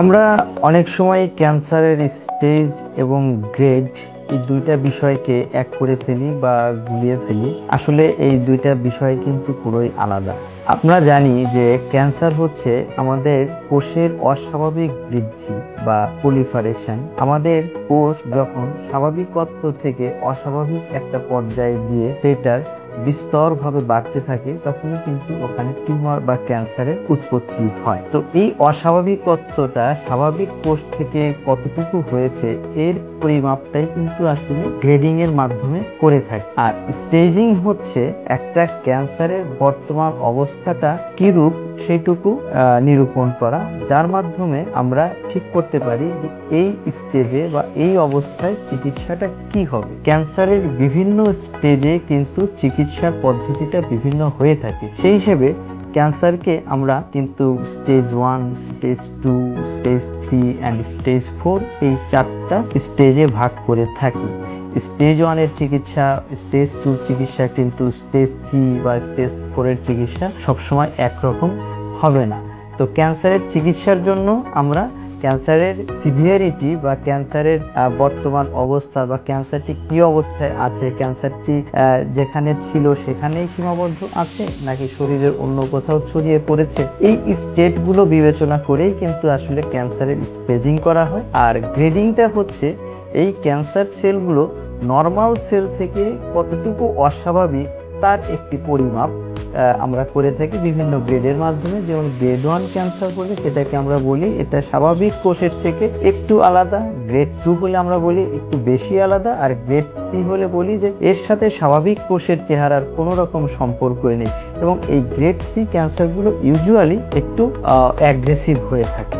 আমরা অনেক সময় ক্যান্সারের স্টেজ এবং গ্রেড এই দুইটা বিষয়কে এক করে ফেলি বা গুলিয়ে ফেলি। আসলে এই দুইটা বিষয় কিন্তু পুরোই আলাদা। আমরা জানি যে ক্যান্সার হচ্ছে আমাদের কোষের অস্বাভাবিক বৃদ্ধি বা পলিফারেশন। আমাদের কোষ যখন স্বাভাবিকত্ব থেকে অস্বাভাবিক একটা পর্যায়ে গিয়ে সেটার বিস্তরভাবে বাড়তে থাকে, তখনই কিন্তু ওখানে টিউমার বা ক্যান্সারের উৎপত্তি হয়। তো এই অস্বাভাবিকত্বটা স্বাভাবিক কোষ থেকে কতটুকু হয়েছে এর পরিমাপটাই কিন্তু আসলে গ্রেডিং এর মাধ্যমে করে থাকে। আর স্টেজিং হচ্ছে একটা ক্যান্সারের বর্তমান অবস্থাটা কিরূপ সেটুকু নিরূপণ করা, যার মাধ্যমে আমরা ঠিক করতে পারি যে এই স্টেজে বা এই অবস্থায় চিকিৎসাটা কি হবে। ক্যান্সারের বিভিন্ন স্টেজে কিন্তু চিকিৎসার পদ্ধতিটা বিভিন্ন হয়ে থাকে। সেই হিসেবে ক্যান্সারকে আমরা কিন্তু stage 1, stage 2, stage 3 and stage 4 এই চারটা স্টেজে ভাগ করে থাকি। স্টেজ 1 এর চিকিৎসা, স্টেজ 2 চিকিৎসা কিন্তু স্টেজ 3 বা স্টেজ 4 এর চিকিৎসা সবসময় একরকম হবে না। তো ক্যান্সারের চিকিৎসার জন্য আমরা ক্যান্সারের সিভিয়ারিটি বা ক্যান্সারের বর্তমান অবস্থা বা ক্যান্সারটি কি অবস্থায় আছে, ক্যান্সারটি যেখানে ছিল সেখানেই সীমাবদ্ধ আছে নাকি শরীরের অন্য কোথাও ছড়িয়ে পড়েছে, এই স্টেটগুলো বিবেচনা করেই কিন্তু আসলে ক্যান্সারের স্টেজিং করা হয়। আর গ্রেডিংটা হচ্ছে এই ক্যান্সার সেলগুলো নর্মাল সেল থেকে কতটুকু অস্বাভাবিক তার একটি পরিমাপ আমরা করে থাকি বিভিন্ন গ্রেডের মাধ্যমে। যেমন গ্রেড 1 ক্যান্সার বলে সেটাকে আমরা বলি এটা স্বাভাবিক কোষের থেকে একটু আলাদা, গ্রেড 2 হলে আমরা বলি একটু বেশি আলাদা, আর গ্রেড 3 হলে বলি যে এর সাথে স্বাভাবিক কোষের চেহারার কোনো রকম সম্পর্কই নেই। এবং এই গ্রেড 3 ক্যান্সারগুলো ইউজুয়ালি একটু অ্যাগ্রেসিভ হয়ে থাকে।